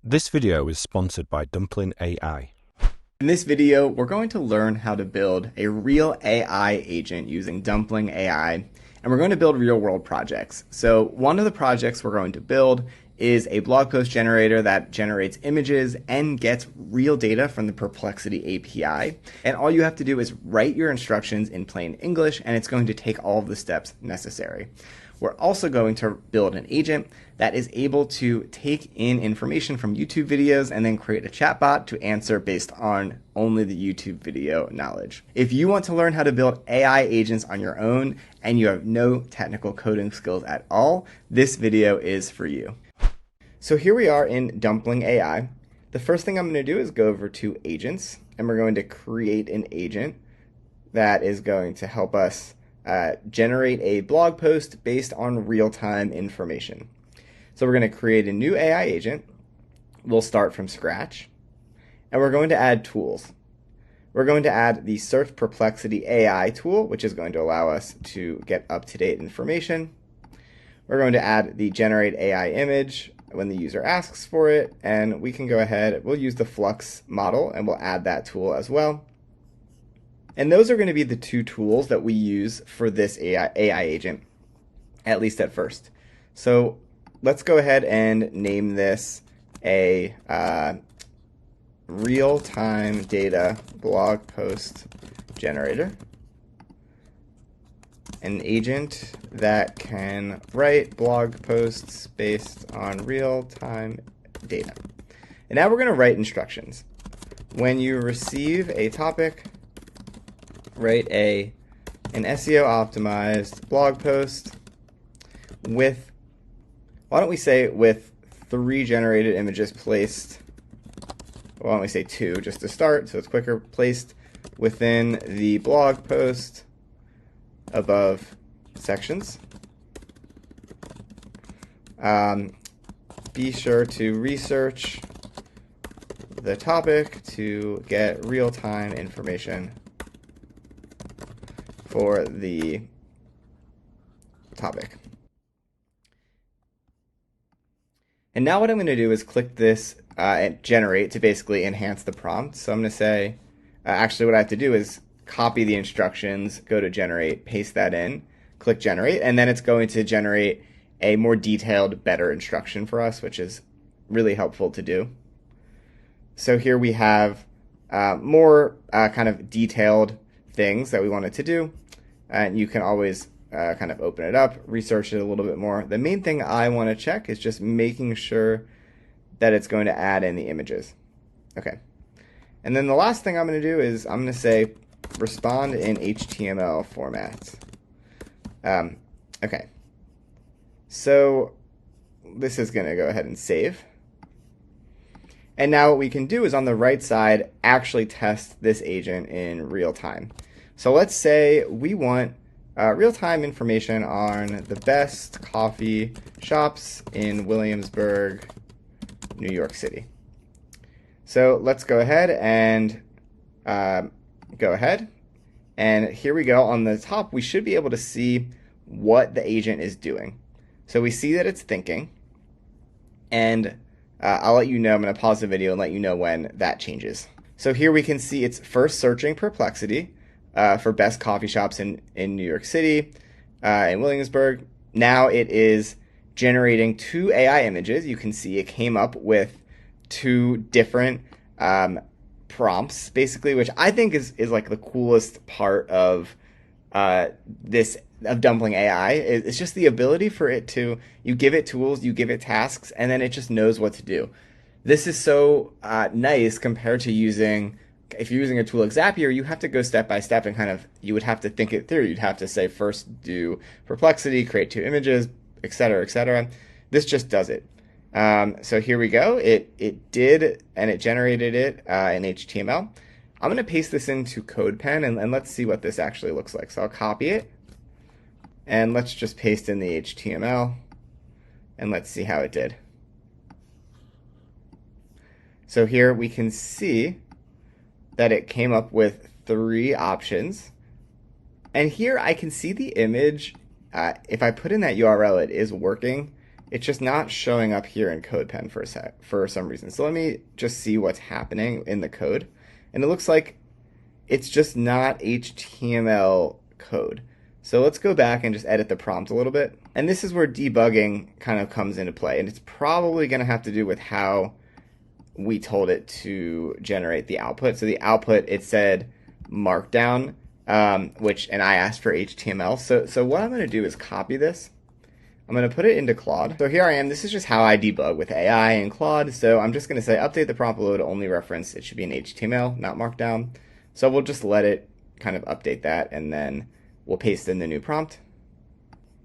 This video is sponsored by Dumpling AI. In this video, we're going to learn how to build a real AI agent using Dumpling AI, and we're going to build real-world projects. So one of the projects we're going to build is a blog post generator that generates images and gets real data from the Perplexity API. And all you have to do is write your instructions in plain English, and it's going to take all of the steps necessary. We're also going to build an agent that is able to take in information from YouTube videos and then create a chatbot to answer based on only the YouTube video knowledge. If you want to learn how to build AI agents on your own and you have no technical coding skills at all, this video is for you. So here we are in Dumpling AI. The first thing I'm going to do is go over to agents, and we're going to create an agent that is going to help us generate a blog post based on real-time information. So we're going to create a new AI agent. We'll start from scratch, and we're going to add tools. We're going to add the Search Perplexity AI tool, which is going to allow us to get up-to-date information. We're going to add the Generate AI image when the user asks for it, and we can go ahead, we'll use the Flux model, and we'll add that tool as well. And those are going to be the two tools that we use for this AI agent, at least at first. So let's go ahead and name this a real-time data blog post generator, an agent that can write blog posts based on real-time data. And now we're going to write instructions. When you receive a topic, write an SEO optimized blog post with, why don't we say with 3 generated images placed, why don't we say 2 just to start so it's quicker, placed within the blog post above sections. Be sure to research the topic to get real-time information for the topic. And now what I'm going to do is click this and generate to basically enhance the prompt. So I'm going to say, actually what I have to do is copy the instructions, go to generate, paste that in, click generate, and then it's going to generate a more detailed, better instruction for us, which is really helpful to do. So here we have more kind of detailed things that we wanted to do. And you can always kind of open it up, research it a little bit more. The main thing I want to check is just making sure that it's going to add in the images. Okay. And then the last thing I'm going to do is I'm going to say respond in HTML format. Okay. So this is going to go ahead and save. And now what we can do is on the right side actually test this agent in real time. So let's say we want real-time information on the best coffee shops in Williamsburg, New York City. So let's go ahead and and here we go. On the top, we should be able to see what the agent is doing. So we see that it's thinking, and I'll let you know. I'm going to pause the video and let you know when that changes. So here we can see it's first searching Perplexity for best coffee shops in New York City, in Williamsburg. Now it is generating 2 AI images. You can see it came up with 2 different prompts, basically, which I think is like the coolest part of Dumpling AI. It's just the ability for it to, you give it tools, you give it tasks, and then it just knows what to do. This is so nice compared to if you're using a tool like Zapier, you have to go step by step and kind of, you would have to think it through. You'd have to say first do Perplexity, create 2 images, etc., etc. This just does it. So here we go. It did, and it generated it in HTML. I'm going to paste this into CodePen, and let's see what this actually looks like. So I'll copy it, and let's just paste in the HTML, and let's see how it did. So here we can see that it came up with 3 options. And here I can see the image. If I put in that URL, it is working. it's just not showing up here in CodePen for some reason. So let me just see what's happening in the code. And it looks like it's just not HTML code. So let's go back and just edit the prompt a little bit. And this is where debugging kind of comes into play. And it's probably going to have to do with how we told it to generate the output. So the output, it said Markdown, and I asked for HTML. So what I'm going to do is copy this. I'm going to put it into Claude. So here I am. This is just how I debug with AI and Claude. So I'm just going to say update the prompt below to only reference it should be in HTML, not Markdown. So we'll just let it kind of update that, and then we'll paste in the new prompt.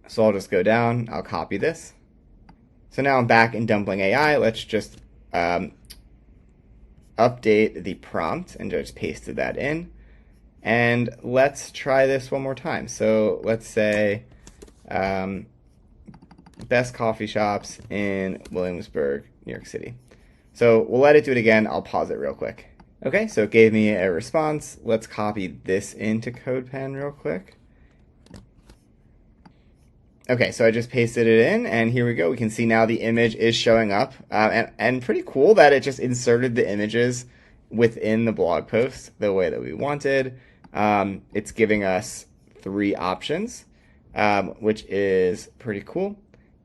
So I'll just go down, I'll copy this. So now I'm back in Dumpling AI. Let's just update the prompt and just pasted that in. And let's try this one more time. So let's say best coffee shops in Williamsburg, New York City. So we'll let it do it again. I'll pause it real quick. Okay, so it gave me a response. Let's copy this into CodePen real quick. Okay, so I just pasted it in, and here we go. We can see now the image is showing up, and pretty cool that it just inserted the images within the blog post the way that we wanted. It's giving us 3 options, which is pretty cool.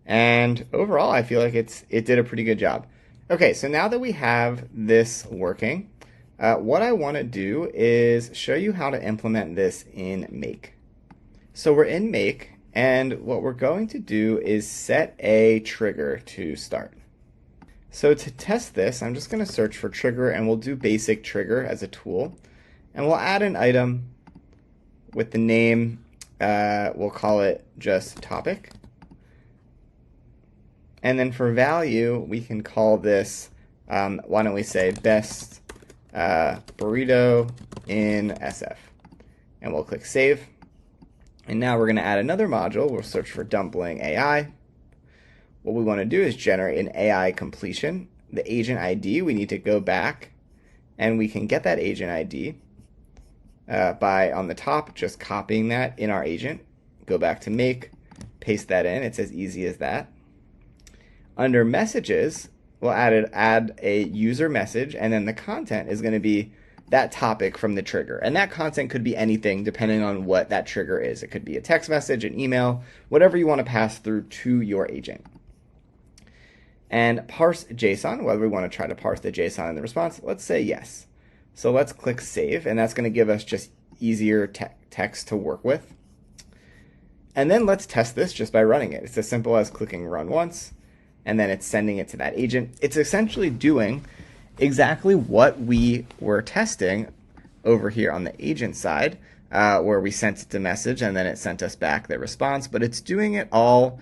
And overall, I feel like it did a pretty good job. Okay, so now that we have this working, what I want to do is show you how to implement this in Make. So we're in Make, and what we're going to do is set a trigger to start. So to test this, I'm just going to search for trigger, and we'll do basic trigger as a tool. And we'll add an item with the name, we'll call it just topic. And then for value, we can call this, why don't we say best burrito in SF. And we'll click save. And now we're going to add another module. We'll search for Dumpling AI. What we want to do is generate an AI completion. The agent ID, we need to go back, and we can get that agent ID by, on the top, just copying that in our agent. Go back to Make, paste that in. It's as easy as that. Under messages, we'll add a user message, and then the content is going to be that topic from the trigger. And that content could be anything depending on what that trigger is. It could be a text message, an email, whatever you want to pass through to your agent. And parse JSON, whether we want to try to parse the JSON in the response, let's say yes. So let's click save, and that's going to give us just easier text to work with. And then let's test this just by running it. It's as simple as clicking run once, and then it's sending it to that agent. It's essentially doing exactly what we were testing over here on the agent side, where we sent it the message and then it sent us back the response, but it's doing it all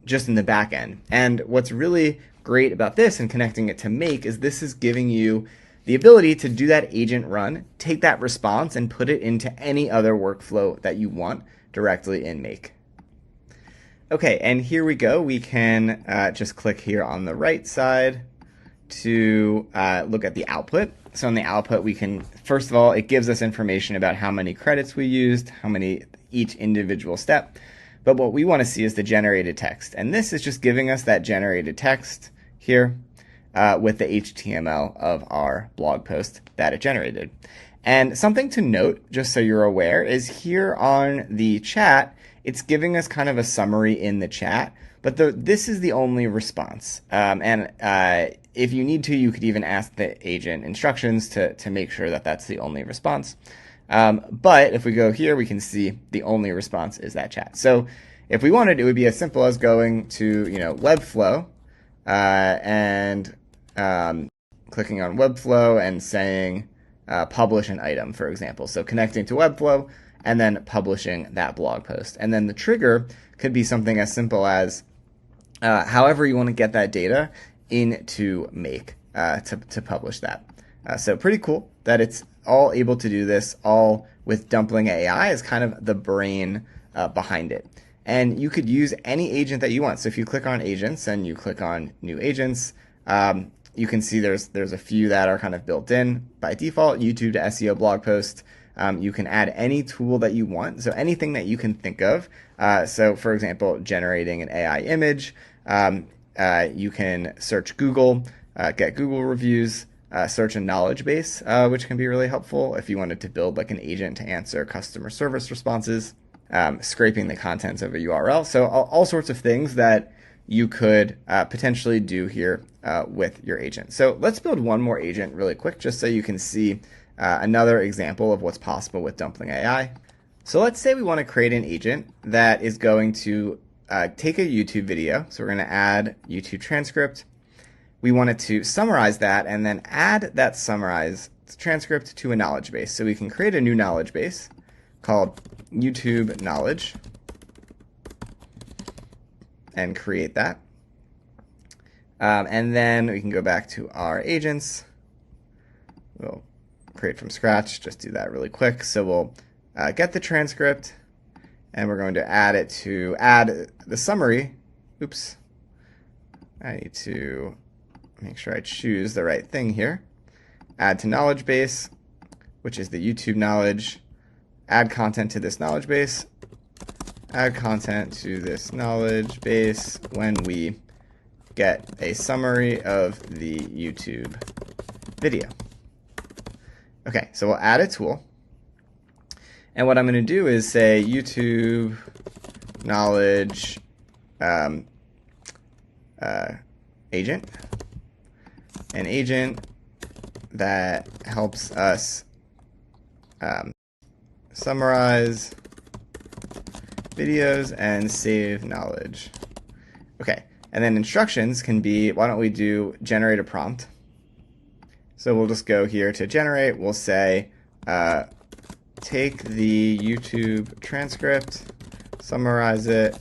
just in the back end. And what's really great about this and connecting it to Make is this is giving you the ability to do that agent run, take that response, and put it into any other workflow that you want directly in Make. Okay, and here we go. We can just click here on the right side to look at the output. So in the output, we can, first of all, it gives us information about how many credits we used, how many each individual step. But what we want to see is the generated text. And this is just giving us that generated text here with the HTML of our blog post that it generated. And something to note, just so you're aware, is here on the chat, it's giving us kind of a summary in the chat, but this is the only response. If you need to, you could even ask the agent instructions to make sure that that's the only response. But if we go here, we can see the only response is that chat. So if we wanted, it would be as simple as going to Webflow and clicking on Webflow and saying publish an item, for example. So connecting to Webflow and then publishing that blog post. And then the trigger could be something as simple as however you want to get that data into Make to publish that. So pretty cool that it's all able to do this all with Dumpling AI as kind of the brain behind it. And you could use any agent that you want. So if you click on agents and you click on new agents, you can see there's a few that are kind of built in by default. YouTube to SEO blog post. You can add any tool that you want. So anything that you can think of. So for example, generating an AI image, You can search Google, get Google reviews, search a knowledge base, which can be really helpful if you wanted to build like an agent to answer customer service responses, scraping the contents of a URL. So all sorts of things that you could potentially do here with your agent. So let's build one more agent really quick, just so you can see another example of what's possible with Dumpling AI. So let's say we want to create an agent that is going to take a YouTube video. So we're going to add YouTube transcript. We wanted to summarize that and then add that summarized transcript to a knowledge base. So we can create a new knowledge base called YouTube knowledge and create that. And then we can go back to our agents. We'll create from scratch, just do that really quick. So we'll get the transcript and we're going to add it to add the summary. Oops. I need to make sure I choose the right thing here. Add to knowledge base, which is the YouTube knowledge. Add content to this knowledge base. Add content to this knowledge base when we get a summary of the YouTube video. Okay, so we'll add a tool. And what I'm going to do is say YouTube knowledge agent, an agent that helps us summarize videos and save knowledge. Okay, and then instructions can be, why don't we do generate a prompt? So we'll just go here to generate. We'll say, take the YouTube transcript, summarize it,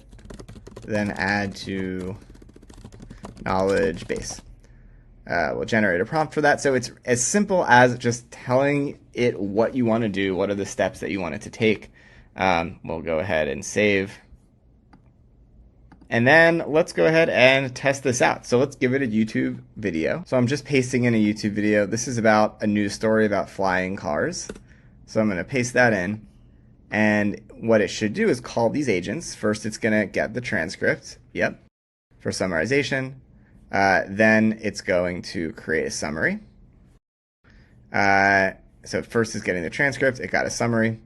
then add to knowledge base. We'll generate a prompt for that. So it's as simple as just telling it what you want to do, what are the steps that you want it to take. We'll go ahead and save. And then let's go ahead and test this out. So let's give it a YouTube video. So I'm just pasting in a YouTube video. This is about a news story about flying cars. So I'm going to paste that in. And what it should do is call these agents. First, it's going to get the transcript. Yep. For summarization. Then it's going to create a summary. So first it's getting the transcript. It got a summary.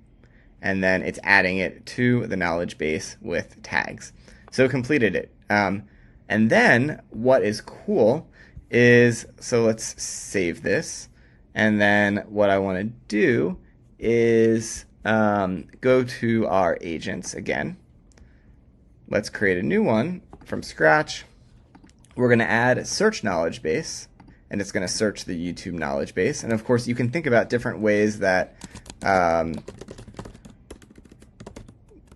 And then it's adding it to the knowledge base with tags. So it completed it. And then what is cool is, so let's save this. And then what I want to do is go to our agents again. Let's create a new one from scratch. We're going to add a search knowledge base, and it's going to search the YouTube knowledge base. And of course, you can think about different ways that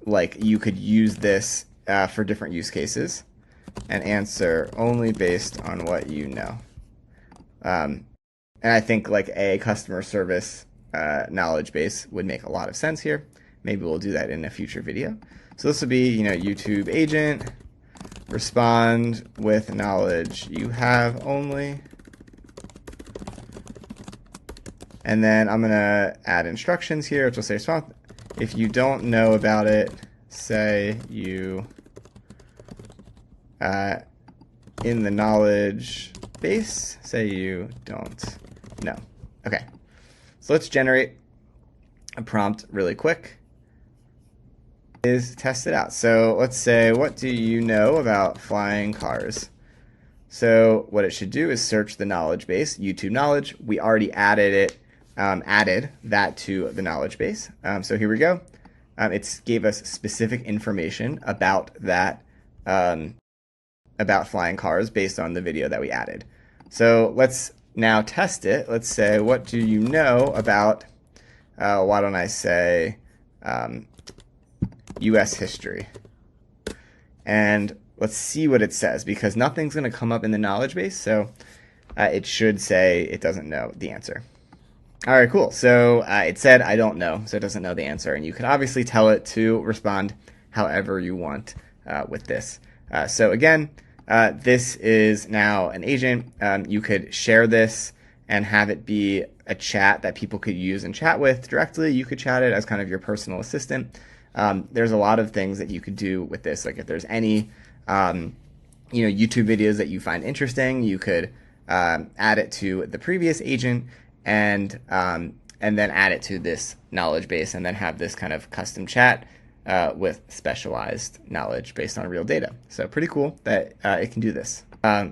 like you could use this for different use cases and answer only based on what you know. And I think like a customer service knowledge base would make a lot of sense here. Maybe we'll do that in a future video. So this will be, YouTube agent, respond with knowledge you have only. And then I'm going to add instructions here, which will say respond. If you don't know about it, say you in the knowledge base, say you don't know. Okay, so let's generate a prompt really quick. Is test it out. So let's say, what do you know about flying cars? So what it should do is search the knowledge base, YouTube knowledge. We already added it, added that to the knowledge base. So here we go. It gave us specific information about that, about flying cars based on the video that we added. So let's now test it. Let's say, what do you know about, why don't I say, US history? And let's see what it says, because nothing's going to come up in the knowledge base, so it should say it doesn't know the answer. All right, cool. So it said, I don't know, so it doesn't know the answer. And you can obviously tell it to respond however you want with this. So again, this is now an agent. You could share this and have it be a chat that people could use and chat with directly. You could chat it as kind of your personal assistant. There's a lot of things that you could do with this. Like if there's any YouTube videos that you find interesting. You could add it to the previous agent and then add it to this knowledge base, and then have this kind of custom chat with specialized knowledge based on real data. So pretty cool that it can do this.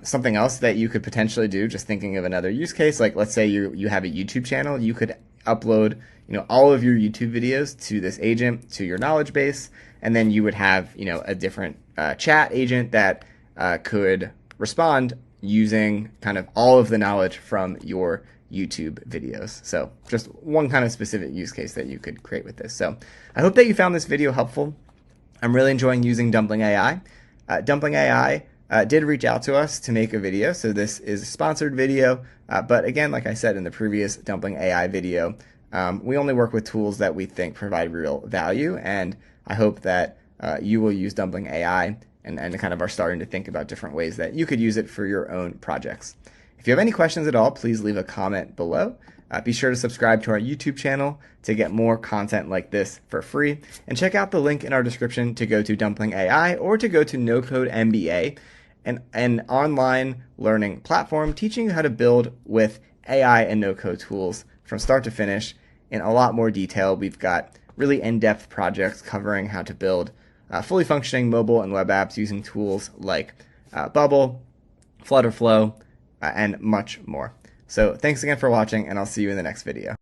Something else that you could potentially do, just thinking of another use case, like let's say you have a YouTube channel, you could upload all of your YouTube videos to this agent, to your knowledge base, and then you would have a different chat agent that could respond using kind of all of the knowledge from your YouTube videos. So just one kind of specific use case that you could create with this. So I hope that you found this video helpful. I'm really enjoying using Dumpling AI. Dumpling AI did reach out to us to make a video, so this is a sponsored video. But again, like I said in the previous Dumpling AI video, we only work with tools that we think provide real value, and I hope that you will use Dumpling AI and kind of are starting to think about different ways that you could use it for your own projects. If you have any questions at all, please leave a comment below. Be sure to subscribe to our YouTube channel to get more content like this for free. And check out the link in our description to go to Dumpling AI or to go to No Code MBA, an online learning platform teaching you how to build with AI and no-code tools from start to finish in a lot more detail. We've got really in-depth projects covering how to build fully functioning mobile and web apps using tools like Bubble, Flutterflow, and much more. So thanks again for watching, and I'll see you in the next video.